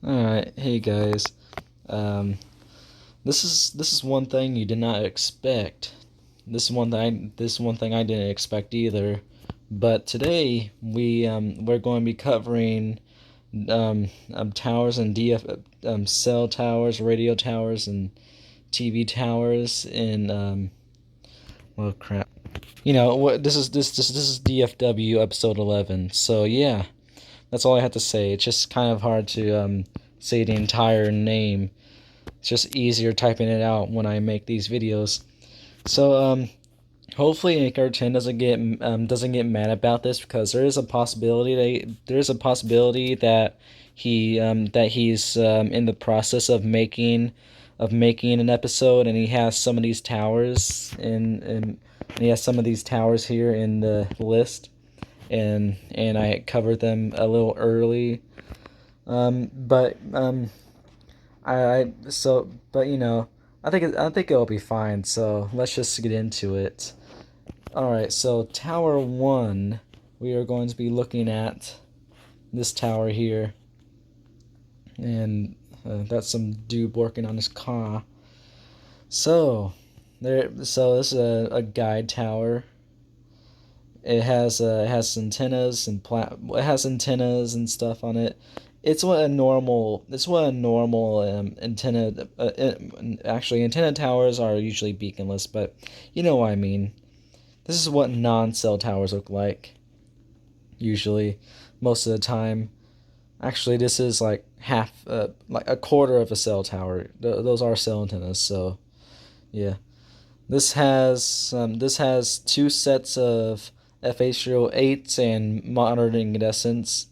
Alright, hey guys. Um, this is one thing you did not expect. This one thing I didn't expect either. But today we're going to be covering towers and cell towers, radio towers, and TV towers in well crap. What this is DFW episode 11. So yeah, that's all I have to say. It's just kind of hard to say the entire name. It's just easier typing it out when I make these videos. So hopefully Anchor 10 doesn't get mad about this, because there is a possibility that he's in the process of making an episode, and he has some of these towers and he has some of these towers here in the list, and I covered them a little early. But I so but I think it'll be fine. So let's just get into it. All right. So Tower 1, we are going to be looking at this tower here, and that's some dude working on his car. So this is a guide tower. It has antennas it has antennas and stuff on it. It's what a normal antenna. Actually, antenna towers are usually beaconless, but you know what I mean. This is what non-cell towers look like usually, most of the time. Actually, this is like like a quarter of a cell tower. Those are cell antennas, so yeah. This has two sets of FH08s and modern incandescents,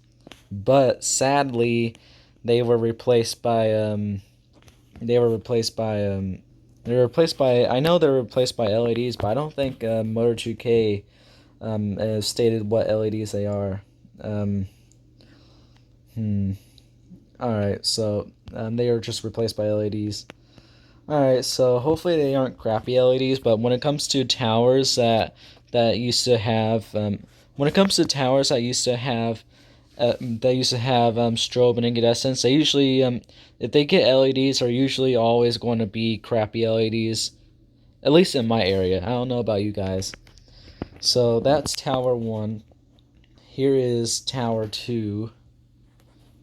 but sadly, they were replaced by they were replaced by I know they're replaced by LEDs, but I don't think Moter 2K has stated what LEDs they are. Um, All right, so they are just replaced by LEDs. Alright, so hopefully they aren't crappy LEDs, but when it comes to towers that used to have when it comes to towers that used to have strobe and incandescence, they usually if they get LEDs, are usually always going to be crappy LEDs. At least in my area. I don't know about you guys. So that's Tower 1. Here is Tower 2,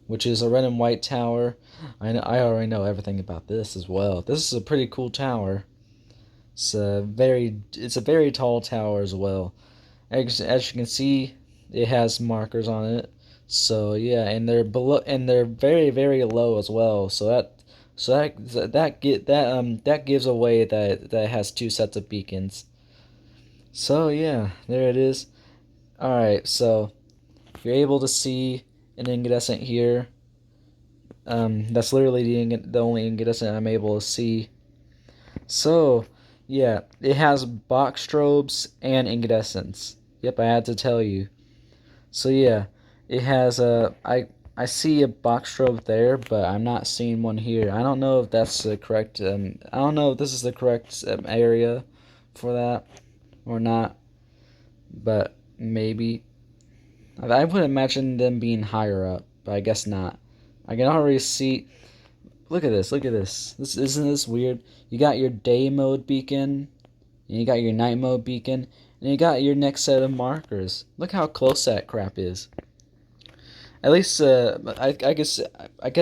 which is a red and white tower. I already know everything about this as well. This is a pretty cool tower. It's a very tall tower as well. As you can see, it has markers on it. So yeah, and they're very very low as well. So that gives away that it has two sets of beacons. So yeah, there it is. All right, so you're able to see an incandescent here. That's literally the only incandescent I'm able to see. So, yeah, it has box strobes and incandescents. Yep, I had to tell you. So yeah, it has I see a box strobe there, but I'm not seeing one here. I don't know if that's the correct. I don't know if this is the correct area for that or not, but maybe. I would imagine them being higher up, but I guess not. I can already see. Look at this. Look at this. Isn't this weird? You got your day mode beacon, and you got your night mode beacon, and you got your next set of markers. Look how close that crap is. At least, I guess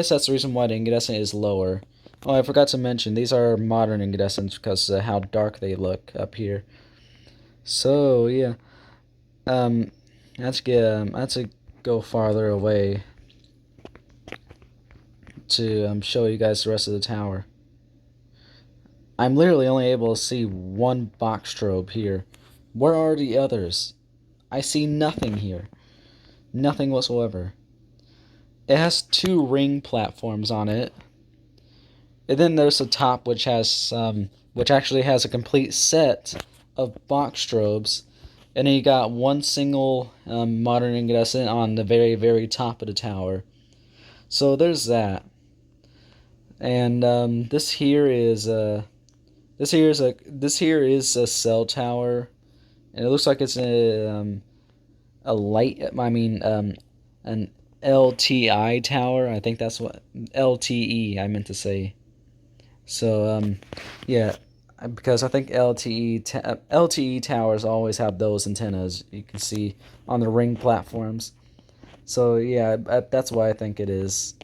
that's the reason why the incandescent is lower. Oh, I forgot to mention, these are modern incandescents because of how dark they look up here. So yeah, um, let's go farther away to show you guys the rest of the tower. I'm literally only able to see one box strobe here. Where are the others? I see nothing here. Nothing whatsoever. It has two ring platforms on it. And then there's the top, which actually has a complete set of box strobes. And then you got one single modern incandescent on the very, very top of the tower. So there's that. And this here is a cell tower, and it looks like it's a light. I mean, an LTI tower. I think that's what LTE I meant to say. So yeah, because I think LTE towers always have those antennas you can see on the ring platforms. So yeah, that's why I think it is.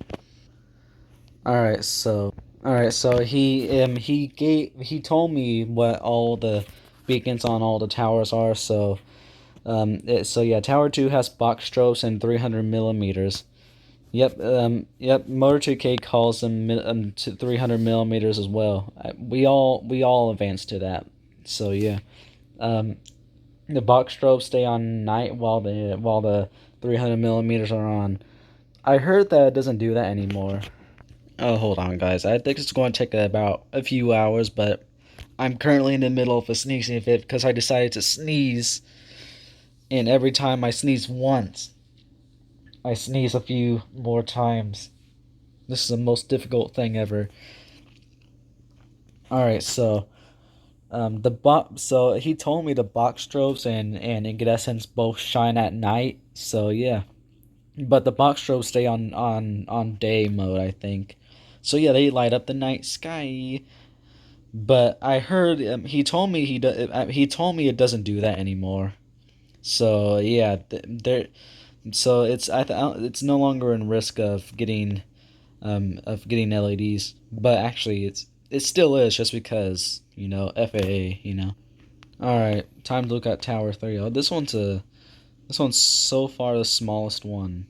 All right, so he told me what all the beacons on all the towers are. So yeah, Tower 2 has box strobes and 300 millimeters. Yep. Motor 2K calls them to 300 millimeters as well. We all advance to that. So yeah, um, the box strobes stay on night while the 300 millimeters are on. I heard that it doesn't do that anymore. Oh, hold on, guys. I think it's going to take about a few hours, but I'm currently in the middle of a sneezing fit because I decided to sneeze, and every time I sneeze once, I sneeze a few more times. This is the most difficult thing ever. All right, so he told me the box strobes and incandescents both shine at night. So yeah, but the box strobes stay on day mode, I think. So yeah, they light up the night sky. But I heard he told me it doesn't do that anymore. So yeah, there. So it's no longer in risk of getting LEDs. But actually, it still is just because FAA. All right, time to look at Tower 3. Oh, this one's so far the smallest one.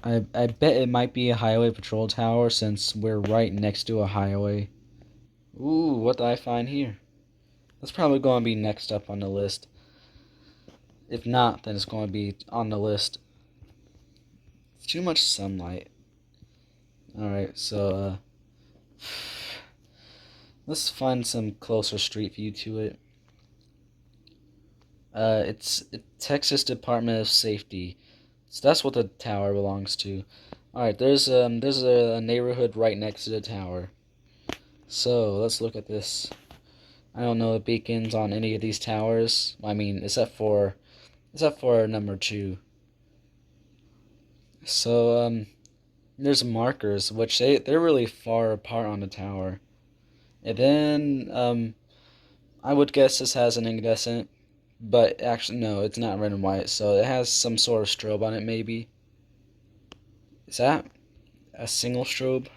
I bet it might be a highway patrol tower since we're right next to a highway. Ooh, what did I find here? That's probably going to be next up on the list. If not, then it's going to be on the list. It's too much sunlight. Alright, so let's find some closer street view to it. It's Texas Department of Safety. So that's what the tower belongs to. Alright, there's a neighborhood right next to the tower. So let's look at this. I don't know the beacons on any of these towers. I mean, except for number 2. So there's markers which they're really far apart on the tower. And then I would guess this has an incandescent, but actually no, it's not red and white, so it has some sort of strobe on it maybe. Is that a single strobe?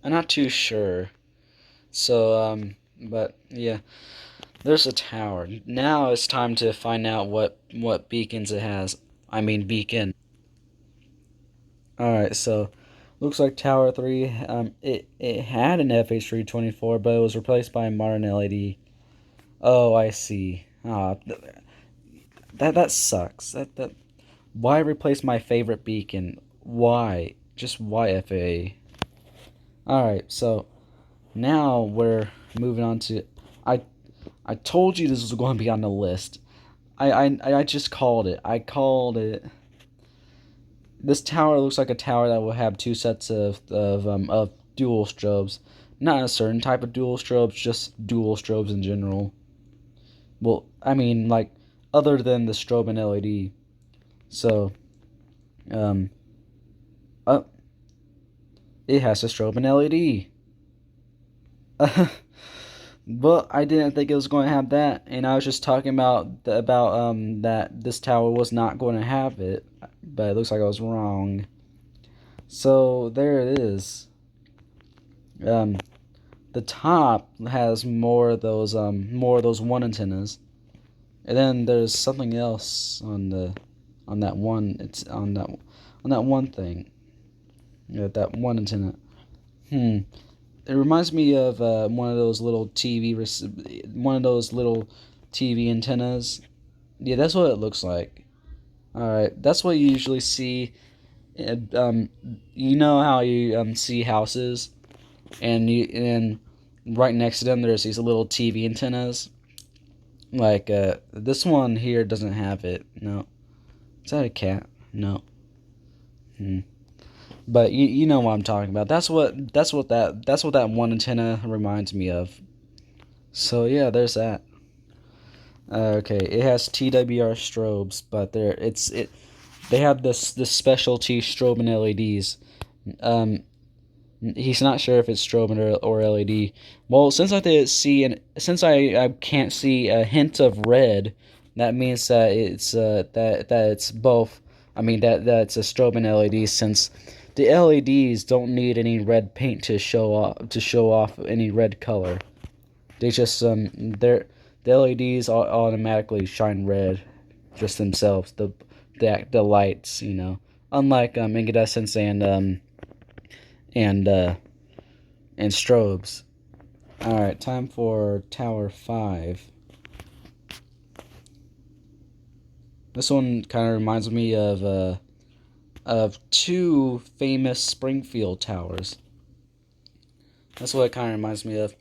I'm not too sure. So but yeah, there's a tower. Now it's time to find out what beacons it has. I mean beacon. All right, so looks like Tower 3. It had an FH324, but it was replaced by a modern LED. Oh, I see. That sucks. That why replace my favorite beacon? Why? Just why FAA? All right, so now we're moving on to. I I told you this was going to be on the list. I just called it. I called it. This tower looks like a tower that will have two sets of dual strobes. Not a certain type of dual strobes, just dual strobes in general. Well, I mean, like, other than the strobe and LED. So, um, uh, it has a strobe and LED. But I didn't think it was going to have that, and I was just talking about that this tower was not going to have it, but it looks like I was wrong. So there it is. Um, the top has more of those one antennas, and then there's something else on that one. It's on that one thing. Yeah, that one antenna. Hmm. It reminds me of one of those little TV antennas. Yeah, that's what it looks like. All right, that's what you usually see. You know how you see houses, and right next to them there's these little TV antennas. Like this one here doesn't have it. No, is that a cat? No. Hmm. But you know what I'm talking about. That's what that one antenna reminds me of. So yeah, there's that. Okay, it has TWR strobes, but they have this specialty strobe and LEDs. Um, he's not sure if it's strobe or LED. Well, since I didn't see and since I can't see a hint of red, that means that that it's both. I mean that it's a strobe and LED, since the LEDs don't need any red paint to show off any red color. They just the LEDs automatically shine red just themselves. The lights, unlike incandescents and uh, and strobes. All right, time for Tower 5. This one kind of reminds me of two famous Springfield towers. That's what it kind of reminds me of.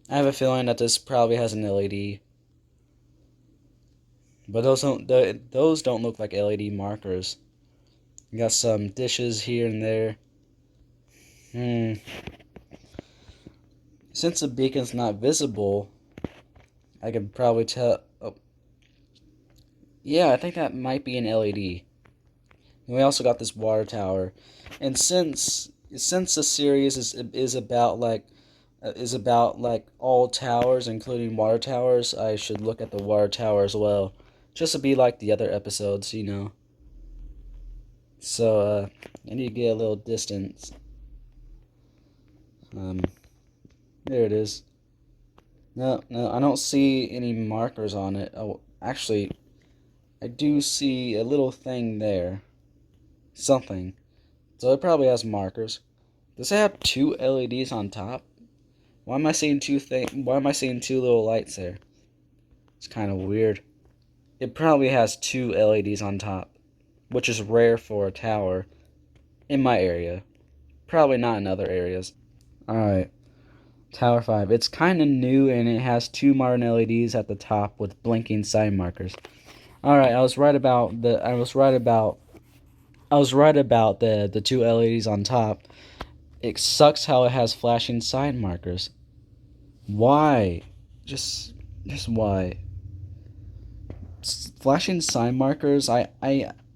I have a feeling that this probably has an LED, but those don't look like LED markers. You got some dishes here and there. Since the beacon's not visible, I could probably tell. Oh, yeah, I think that might be an LED. And we also got this water tower, and since the series is about like all towers, including water towers, I should look at the water tower as well, just to be like the other episodes. So I need to get a little distance. There it is. No, I don't see any markers on it. Oh, actually, I do see a little thing there. Something. So it probably has markers. Does it have two LEDs on top? Why am I seeing two little lights there? It's kind of weird. It probably has two LEDs on top, which is rare for a tower in my area. Probably not in other areas. Alright, Tower 5. It's kind of new, and it has two modern LEDs at the top with blinking sign markers. Alright, I was right about the two LEDs on top. It sucks how it has flashing sign markers. Why? Just why? Flashing sign markers,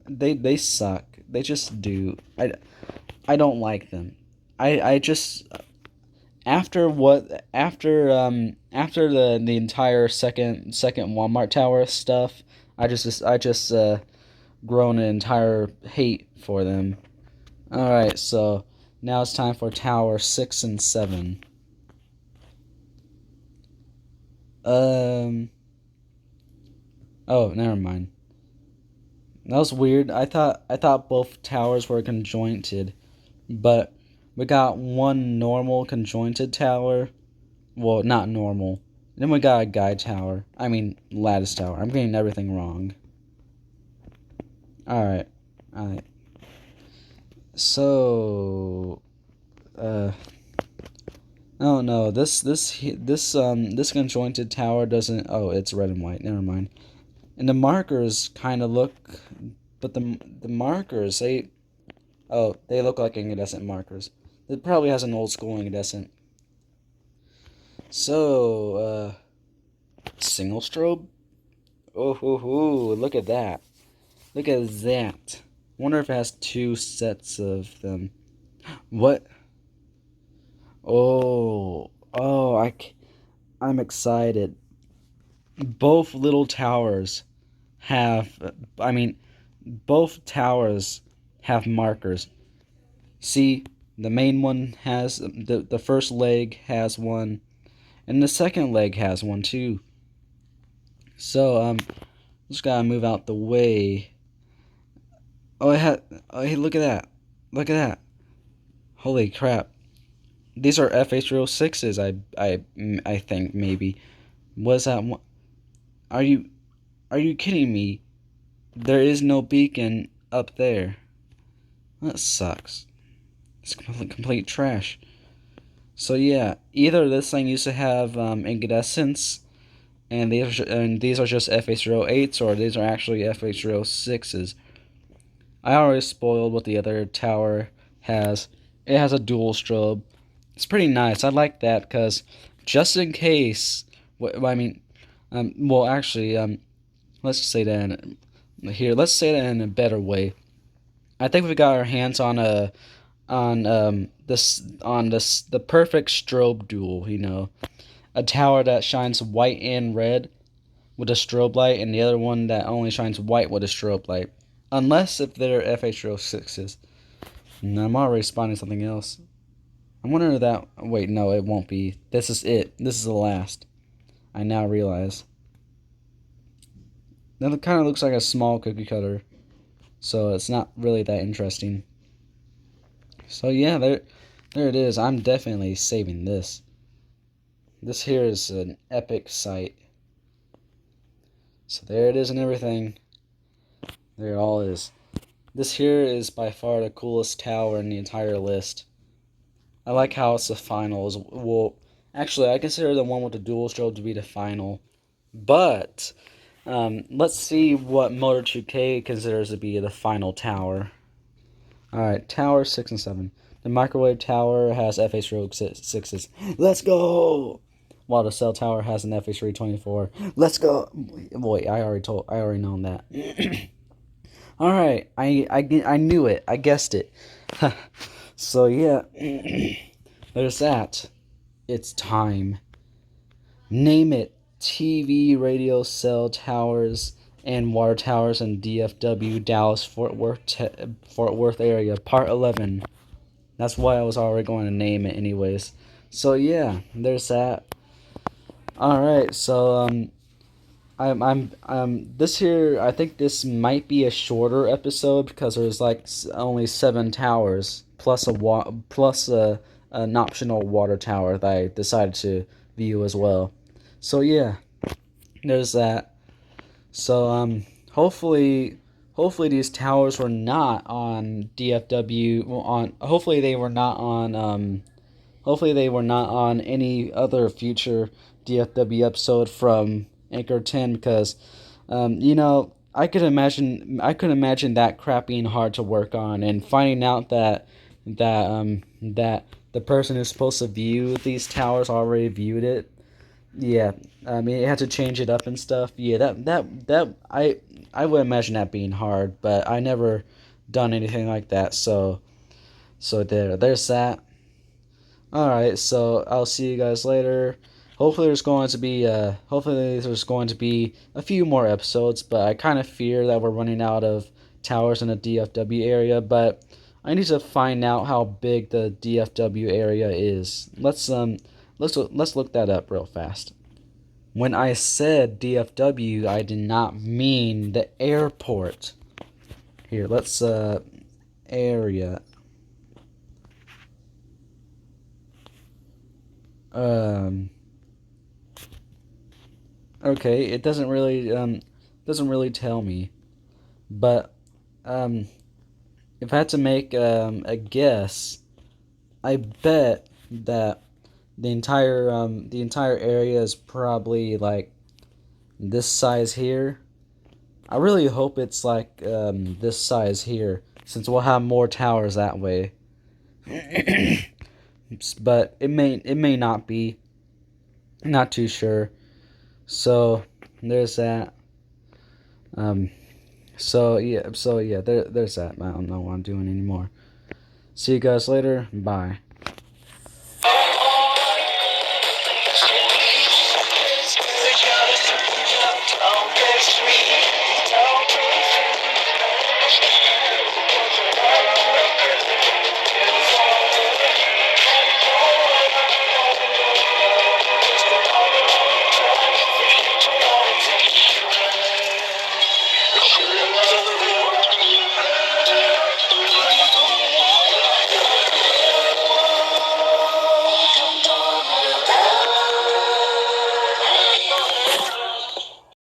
they suck. They just do. I don't like them. I just after the entire second Walmart tower stuff, I just grown an entire hate for them. All right, so now it's time for Tower 6 and 7. Oh, never mind. That was weird. I thought both towers were conjointed, but we got one normal conjointed tower. Well, not normal. Then we got a guide tower. I mean, lattice tower. I'm getting everything wrong. All right. So, oh no, this conjointed tower doesn't. Oh, it's red and white. Never mind. And the markers kind of look, but the markers they look like incandescent markers. It probably has an old school incandescent. So, single strobe. Oh, look at that. Look at that. Wonder if it has two sets of them. What? I'm excited. Both little towers have, I mean, both towers have markers. See, the main one has, the first leg has one, and the second leg has one too. So, just gotta move out the way. Oh, hey, look at that. Look at that. Holy crap. These are FH06s, I think, maybe. Was that one? Are you kidding me? There is no beacon up there. That sucks. It's complete trash. So yeah, either this thing used to have incandescents, and these are just FH08s, or these are actually FH06s. I already spoiled what the other tower has. It has a dual strobe. It's pretty nice. I like that because just in case, I mean, Well, actually, let's say that let's say that in a better way. I think we got our hands on this the perfect strobe duel. A tower that shines white and red with a strobe light, and the other one that only shines white with a strobe light. Unless if they're FH06s. And I'm already spawning something else. I wonder if that. Wait, no, it won't be. This is it. This is the last. I now realize. That kind of looks like a small cookie cutter, so it's not really that interesting. So yeah, there it is. I'm definitely saving this. This here is an epic sight. So there it is and everything. There it all is. This here is by far the coolest tower in the entire list. I like how it's the finals. Well, actually, I consider the one with the dual strobe to be the final. But let's see what Moter 2K considers to be the final tower. Alright, tower 6 and 7. The microwave tower has FH6s. Let's go! While the cell tower has an FH324. Let's go! Wait, I already know that. Alright, I knew it. I guessed it. So yeah, there's that. It's time. Name it. TV, radio, cell towers, and water towers in DFW-Dallas Fort Worth area. Part 11. That's why I was already going to name it anyways. So yeah, there's that. All right, so this here. I think this might be a shorter episode because there's like only 7 towers plus an optional water tower that I decided to view as well. So yeah, there's that. So hopefully these towers were not on DFW on hopefully they were not on hopefully they were not on any other future DFW episode from Anchor 10 because I could imagine that crap being hard to work on and finding out that the person who's supposed to view these towers already viewed it. Yeah, I mean, it had to change it up and stuff. Yeah, I would imagine that being hard, but I never done anything like that. So there's that. All right, so I'll see you guys later. Hopefully there's going to be a few more episodes, but I kind of fear that we're running out of towers in the DFW area. But I need to find out how big the DFW area is. Let's look that up real fast. When I said DFW, I did not mean the airport. Here, let's area. Okay, it doesn't really tell me, but if I had to make a guess, I bet that the entire area is probably like this size here. I really hope it's like this size here, since we'll have more towers that way. But it may not be. Not too sure. So there's that. So yeah, there's that. I don't know what I'm doing anymore. See you guys later. Bye.